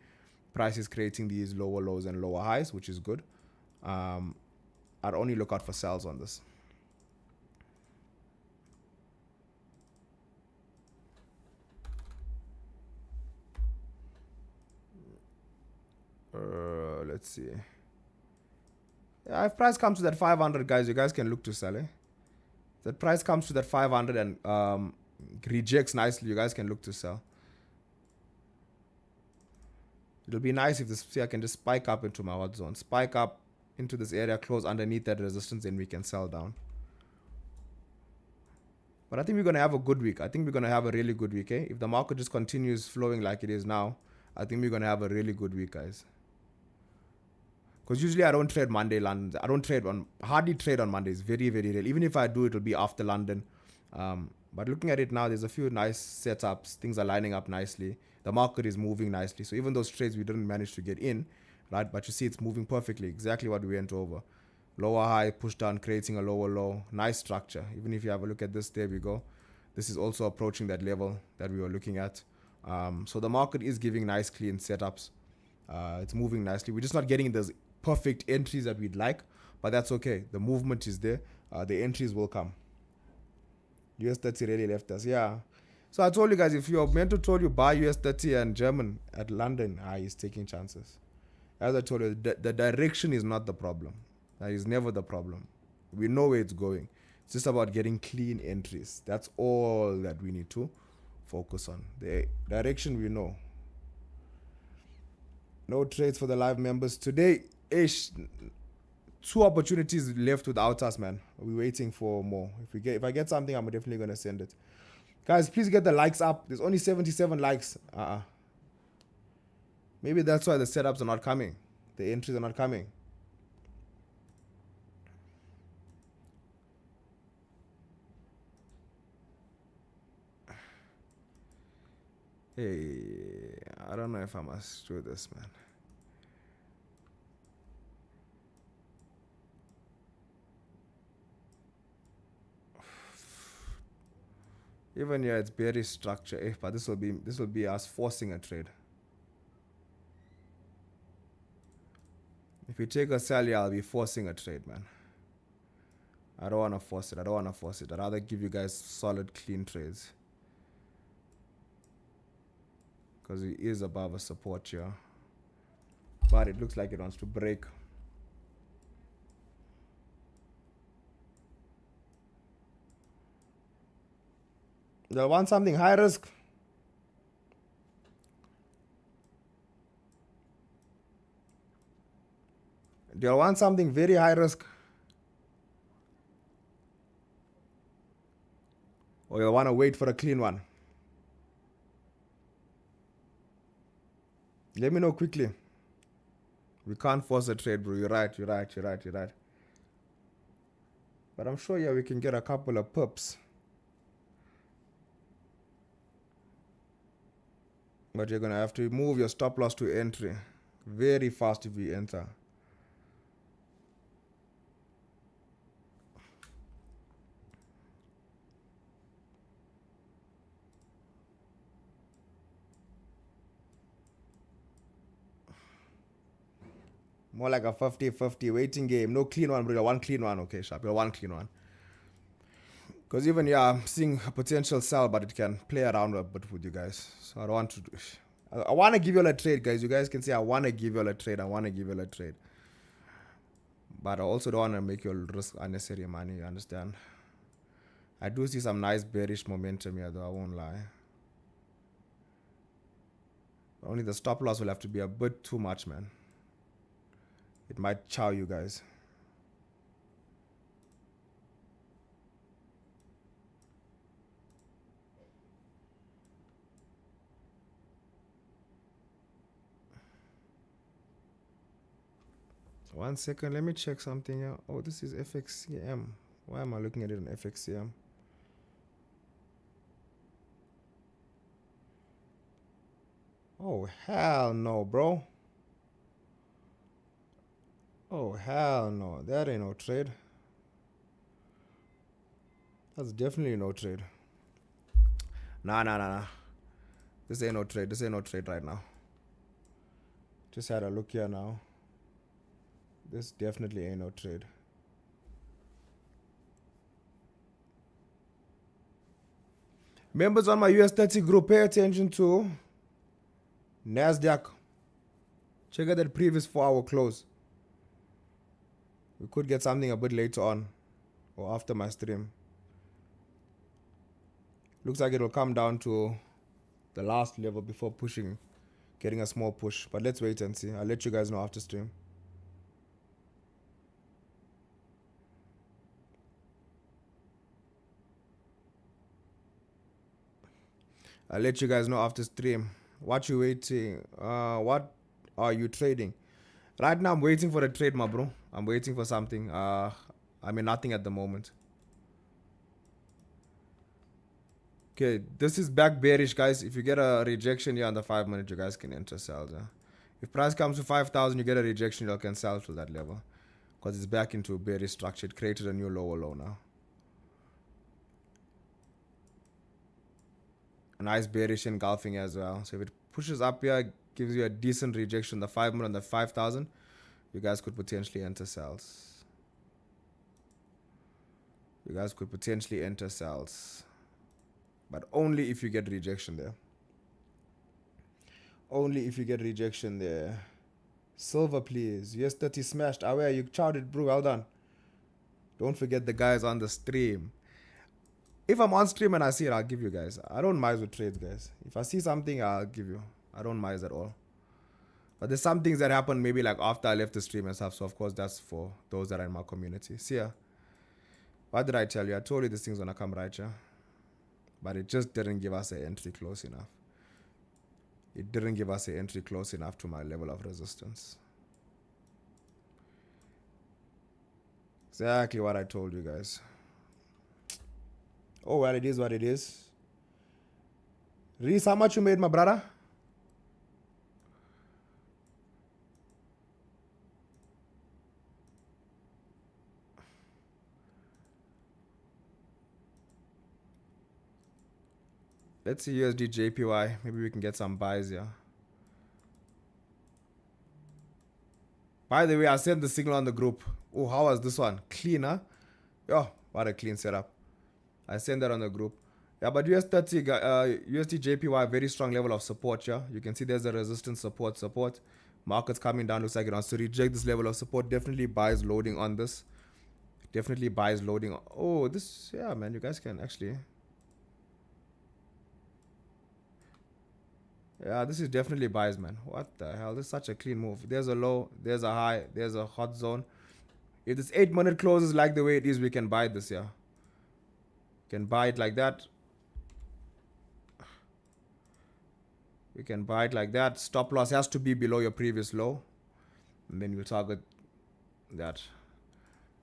price is creating these lower lows and lower highs, which is good. I'd only look out for sells on this. Let's see. Yeah, if price comes to that 500, guys, you guys can look to sell, eh? If the price comes to that 500 and rejects nicely, you guys can look to sell. It'll be nice if this, see, I can just spike up into my hot zone. Spike up into this area, close underneath that resistance, and we can sell down. But I think we're going to have a good week. I think we're going to have a really good week, eh? If the market just continues flowing like it is now, I think we're going to have a really good week, guys. Because usually I don't trade Monday, London. I don't trade on, hardly trade on Mondays. Very, very rare. Even if I do, it'll be after London. But looking at it now, there's a few nice setups. Things are lining up nicely. The market is moving nicely. So even those trades we didn't manage to get in, right? But you see it's moving perfectly. Exactly what we went over. Lower high, push down, creating a lower low. Nice structure. Even if you have a look at this, there we go. This is also approaching that level that we were looking at. So the market is giving nice clean setups. It's moving nicely. We're just not getting those perfect entries that we'd like, but that's okay. The movement is there. The entries will come. US30 really left us. Yeah. So I told you guys, if you're meant to told you buy US30 and German at London, he's taking chances. As I told you, the direction is not the problem. That is never the problem. We know where it's going. It's just about getting clean entries. That's all that we need to focus on. The direction we know. No trades for the live members today. Ish, 2 opportunities left without us, man. We're waiting for more. If I get something, I'm definitely gonna send it. Guys, please get the likes up. There's only 77 likes. Maybe that's why the setups are not coming. The entries are not coming. Hey, I don't know if I must do this, man. Even here, it's bearish structure, but this will be us forcing a trade. If we take a sell, yeah, I'll be forcing a trade, man. I don't want to force it. I'd rather give you guys solid, clean trades. Because he is above a support here. But it looks like it wants to break. Do I want something high risk? Do I want something very high risk? Or you want to wait for a clean one? Let me know quickly. We can't force a trade, bro. You're right. But I'm sure, yeah, we can get a couple of pips. But you're going to have to move your stop loss to entry very fast if you enter. More like a 50-50 waiting game. No clean one, bro. One clean one. Okay, sharp. One clean one. Because even, yeah, I'm seeing a potential sell, but it can play around a bit with you guys. So I don't want to do... I want to give you all a trade, guys. You guys can say, I want to give you all a trade. But I also don't want to make you all risk unnecessary money, you understand? I do see some nice bearish momentum here, though. I won't lie. Only the stop loss will have to be a bit too much, man. It might chow you guys. One second, let me check something here. Oh, this is FXCM. Why am I looking at it on FXCM? Oh, hell no, bro. Oh, hell no. That ain't no trade. That's definitely no trade. Nah. This ain't no trade right now. Just had a look here now. This definitely ain't no trade. Members on my US30 group, pay attention to NASDAQ. Check out that previous 4-hour close. We could get something a bit later on or after my stream. Looks like it will come down to the last level before pushing, getting a small push. But let's wait and see. I'll let you guys know after stream. I'll let you guys know after stream. What you waiting? What are you trading? Right now, I'm waiting for a trade, my bro. I'm waiting for something. I mean, nothing at the moment. Okay, this is back bearish, guys. If you get a rejection here on the 5 minute, you guys can enter sell. If price comes to 5,000, you get a rejection, you can sell to that level. because it's back into a bearish structure. It created a new lower low now. A nice bearish engulfing as well. So if it pushes up here, gives you a decent rejection, the 5 minute and the 5,000, you guys could potentially enter sells. You guys could potentially enter sells. But only if you get rejection there. Only if you get rejection there. Silver, please. Yes, 30 smashed. Aware, you charted, bro. Well done. Don't forget the guys on the stream. If I'm on stream and I see it, I'll give you guys. I don't mind with trades, guys. If I see something, I'll give you. I don't mind at all. But there's some things that happen maybe like after I left the stream and stuff. So, of course, that's for those that are in my community. See ya. What did I tell you? I told you this thing's going to come right here. But it just didn't give us an entry close enough. It didn't give us an entry close enough to my level of resistance. Exactly what I told you guys. Oh, well, it is what it is. Reese, how much you made, my brother? Let's see USDJPY. Maybe we can get some buys here. By the way, I sent the signal on the group. Oh, how was this one? Cleaner? Oh, what a clean setup. I sent that on the group. Yeah, but USDJPY, very strong level of support here. You can see there's a resistance support. Market's coming down. Looks like it wants to reject this level of support. Definitely buys loading on this. Definitely buys loading. Oh, this, yeah, man, you guys can actually. Yeah, this is definitely buys, man. What the hell? This is such a clean move. There's a low, there's a high, there's a hot zone. If this 8 minute closes like the way it is, we can buy this, yeah. Can buy it like that. We can buy it like that. Stop loss has to be below your previous low. And then we'll target that.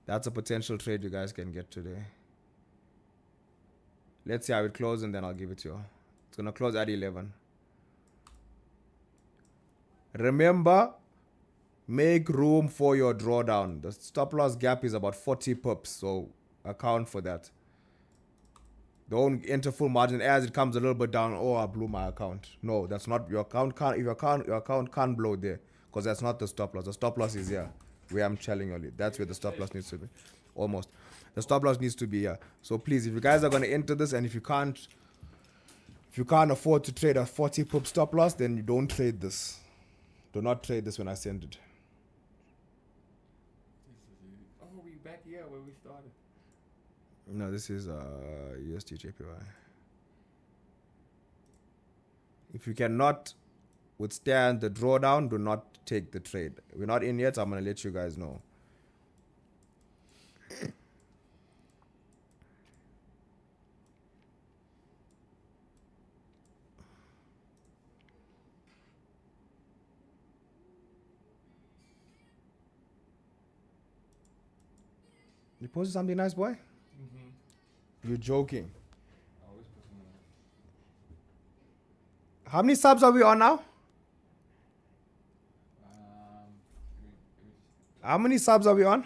That's a potential trade you guys can get today. Let's see how it closes and then I'll give it to you. It's going to close at 11. Remember, make room for your drawdown. The stop loss gap is about 40 pips, so account for that. Don't enter full margin as it comes a little bit down. Oh, I blew my account. No, that's not your account. Can't, if your account can't blow there, because that's not the stop loss. The stop loss is here, where I'm telling you. That's where the stop loss needs to be. Almost, the stop loss needs to be here. So please, if you guys are going to enter this, and if you can't afford to trade a 40 pip stop loss, then you don't trade this. Do not trade this when I send it. Oh, we back here where we started. No, this is USDJPY. If you cannot withstand the drawdown, do not take the trade. We're not in yet, so I'm going to let you guys know. You posted something nice, boy? Mm-hmm. You're joking. I always put something nice. How many subs are we on now? How many subs are we on?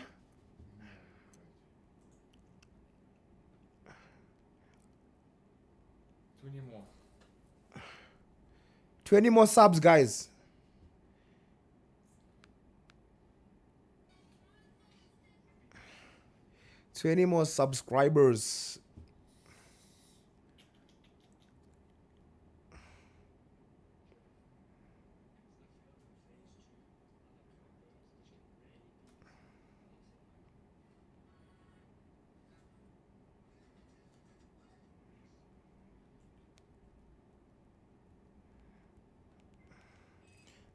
20 more. 20 more subs, guys. So any more subscribers?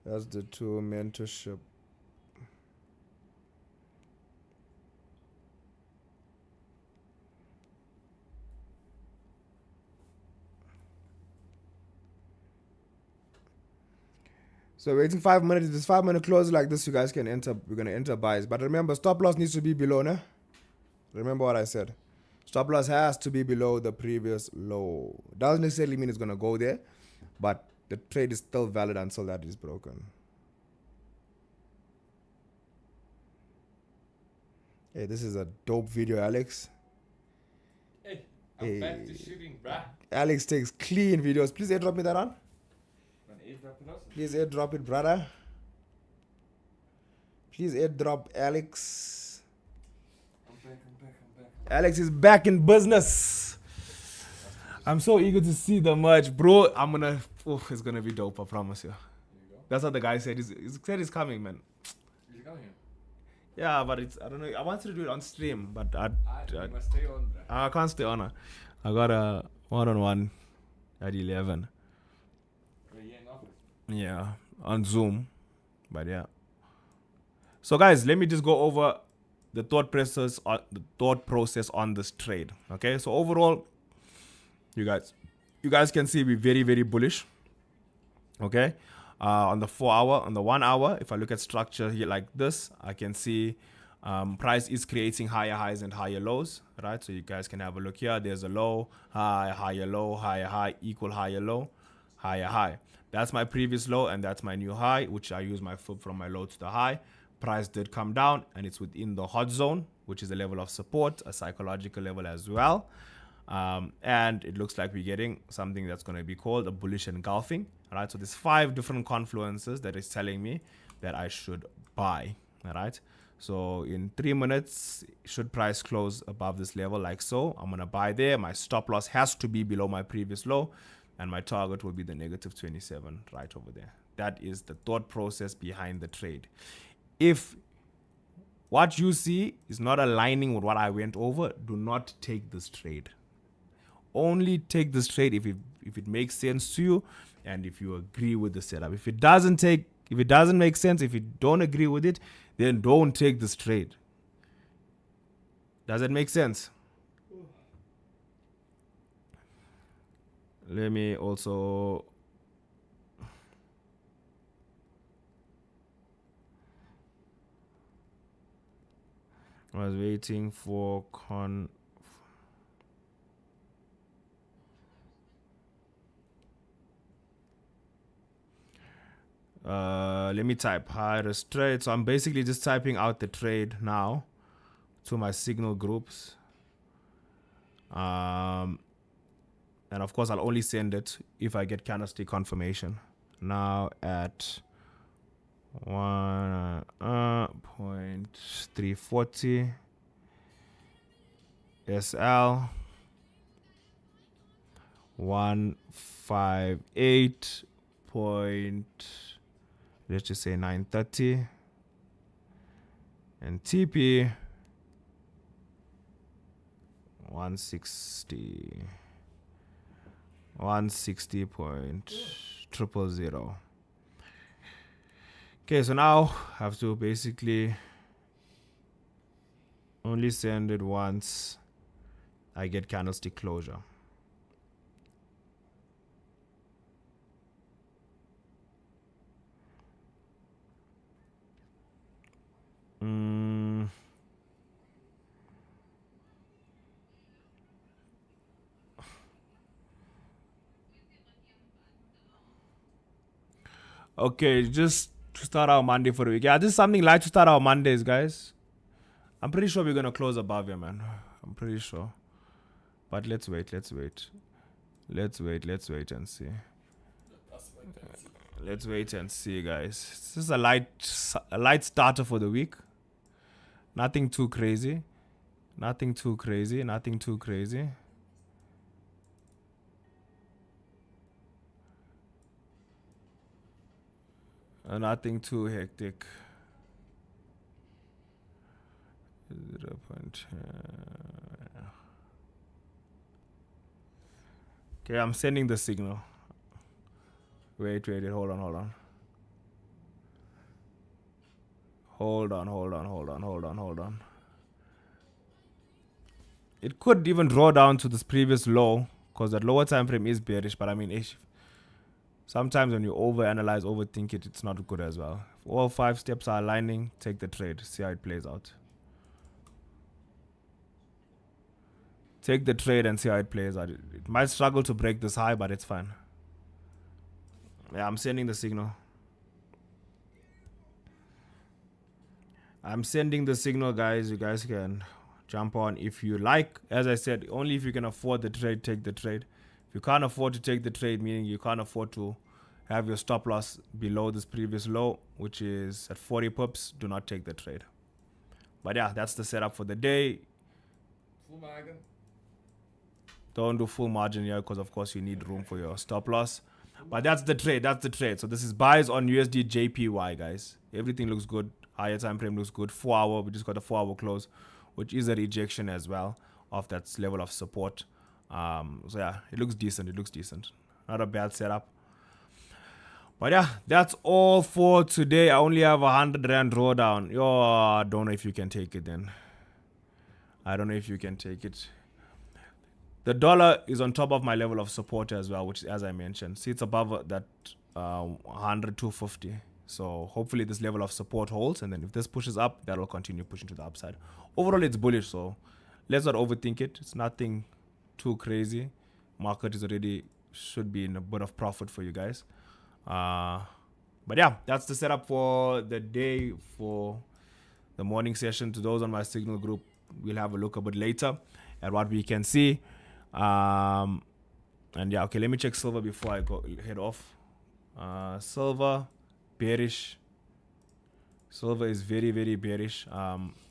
That's the two mentorship. So waiting 5 minutes. If this 5 minute close like this, you guys can enter. We're gonna enter buys. But remember, stop loss needs to be below, no? Remember what I said. Stop loss has to be below the previous low. Doesn't necessarily mean it's gonna go there, but the trade is still valid until that is broken. Hey, this is a dope video, Alex. Hey, I'm back to shooting, bruh. Alex takes clean videos. Please airdrop me that on. Please airdrop it, brother. Please airdrop Alex. I'm back. Alex is back in business. I'm so eager to see the merge, bro. It's gonna be dope, I promise you. There you go. That's what the guy said. He said he's coming, man. Is it coming? Yeah, but I don't know. I wanted to do it on stream, but You must stay on, bruh. I can't stay on. I got a one-on-one at 11. We're here in office. Yeah, on Zoom. But yeah. So guys, let me just go over the thought process on this trade. Okay, so overall, you guys can see we're very, very bullish. Okay, on the 4 hour, on the 1 hour, if I look at structure here like this, I can see price is creating higher highs and higher lows, right? So you guys can have a look here. There's a low, high, higher low, higher high, equal higher low, higher high. That's my previous low and that's my new high, which I use my foot from my low to the high. Price did come down and it's within the hot zone, which is a level of support, a psychological level as well. And it looks like we're getting something that's going to be called a bullish engulfing. All right, so there's 5 different confluences that is telling me that I should buy. All right, so in 3 minutes, should price close above this level like so, I'm going to buy there. My stop loss has to be below my previous low, and my target will be the negative 27 right over there. That is the thought process behind the trade. If what you see is not aligning with what I went over, do not take this trade. Only take this trade if it makes sense to you and if you agree with the setup. If it doesn't make sense, if you don't agree with it, then don't take this trade. Does it make sense? Let me also I was waiting for let me type high-risk trade. So I'm basically just typing out the trade now to my signal groups. And of course I'll only send it if I get candlestick confirmation. Now at 1.340 SL 158 let's just say 930 and TP 160.000. Okay, so now I have to basically only send it once I get candlestick closure. Okay, just to start our Monday for the week. Yeah, this is something light to start our Mondays, guys. I'm pretty sure we're going to close above here, man. I'm pretty sure. But let's wait and see. Let's wait and see, guys. This is a light starter for the week. Nothing too crazy. Nothing too hectic. 0. Okay, I'm sending the signal. Wait, hold on. Hold on. It could even draw down to this previous low because that lower time frame is bearish, but I mean, sometimes when you overthink it, it's not good as well. If all 5 steps are aligning, take the trade, see how it plays out. Take the trade and see how it plays out. It might struggle to break this high, but it's fine. Yeah, I'm sending the signal. I'm sending the signal, guys. You guys can jump on if you like. As I said, only if you can afford the trade, take the trade. If you can't afford to take the trade, meaning you can't afford to have your stop loss below this previous low, which is at 40 pips, do not take the trade. But yeah, that's the setup for the day. Full margin. Don't do full margin here because of course you need room for your stop loss. But that's the trade. That's the trade. So this is buys on USDJPY, guys. Everything looks good. Higher time frame looks good. 4 hour. We just got a 4 hour close, which is a rejection as well of that level of support. So yeah, it looks decent. It looks decent. Not a bad setup. But yeah, that's all for today. I only have 100 Rand drawdown. Yo, I don't know if you can take it then. I don't know if you can take it. The dollar is on top of my level of support as well, which, as I mentioned, see, it's above that 100, 250. So hopefully this level of support holds, and then if this pushes up, that will continue pushing to the upside. Overall, it's bullish, so let's not overthink it. It's nothing too crazy. Market is already should be in a bit of profit for you guys. But yeah, that's the setup for the day for the morning session. To those on my signal group, we'll have a look a bit later at what we can see. And yeah, okay, let me check silver before I go head off. Silver bearish. Silver is very, very bearish,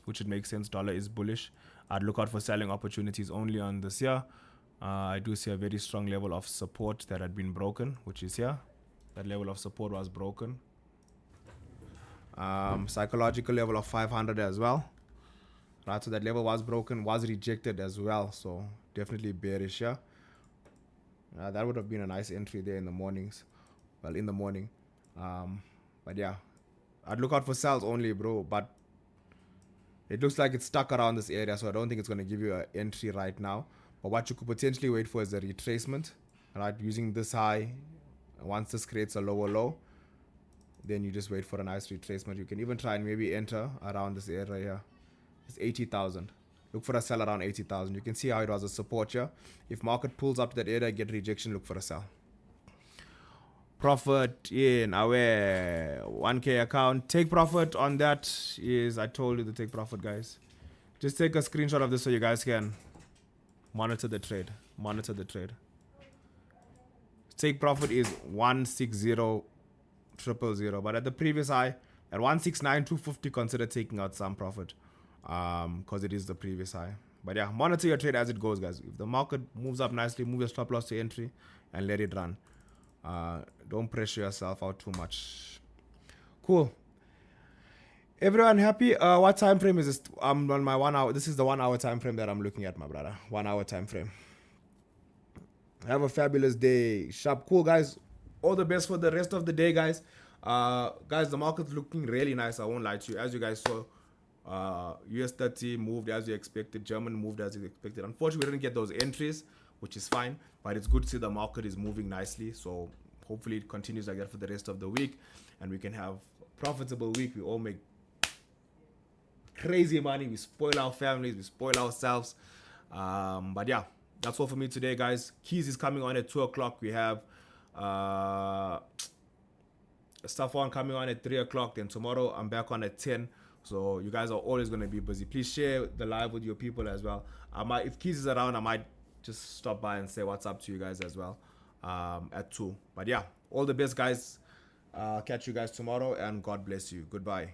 which would make sense. Dollar is bullish. I'd look out for selling opportunities only on this here. I do see a very strong level of support that had been broken, which is here. That level of support was broken. Psychological level of 500 as well. Right, so that level was broken, was rejected as well. So definitely bearish here. That would have been a nice entry there in the mornings. Well, in the morning. But yeah, I'd look out for sales only, bro. But it looks like it's stuck around this area, so I don't think it's going to give you an entry right now. But what you could potentially wait for is a retracement, right? Using this high. Once this creates a lower low, then you just wait for a nice retracement. You can even try and maybe enter around this area here. It's 80,000. Look for a sell around 80,000. You can see how it was a support here. If market pulls up to that area, get rejection, look for a sell. Profit in our 1K account. Take profit on that is, I told you to take profit, guys. Just take a screenshot of this so you guys can monitor the trade. Monitor the trade. Take profit is 160,000, but at the previous high at 169,250, consider taking out some profit, because it is the previous high. But yeah, monitor your trade as it goes, guys. If the market moves up nicely, move your stop loss to entry and let it run. Don't pressure yourself out too much. Cool. Everyone happy? What time frame is this? I'm on my 1 hour. This is the 1 hour time frame that I'm looking at, my brother. 1 hour time frame. Have a fabulous day. Sharp. Cool, guys. All the best for the rest of the day, guys. Guys, the market's looking really nice. I won't lie to you. As you guys saw, US30 moved as you expected. German moved as you expected. Unfortunately, we didn't get those entries, which is fine. But it's good to see the market is moving nicely. So hopefully it continues like that for the rest of the week. And we can have a profitable week. We all make crazy money. We spoil our families. We spoil ourselves. But yeah. That's all for me today, guys. Keys is coming on at 2 o'clock. We have stuff on coming on at 3 o'clock. Then tomorrow I'm back on at 10. So you guys are always going to be busy. Please share the live with your people as well. If Keys is around, I might just stop by and say what's up to you guys as well at 2. But yeah, all the best, guys. Catch you guys tomorrow, and God bless you. Goodbye.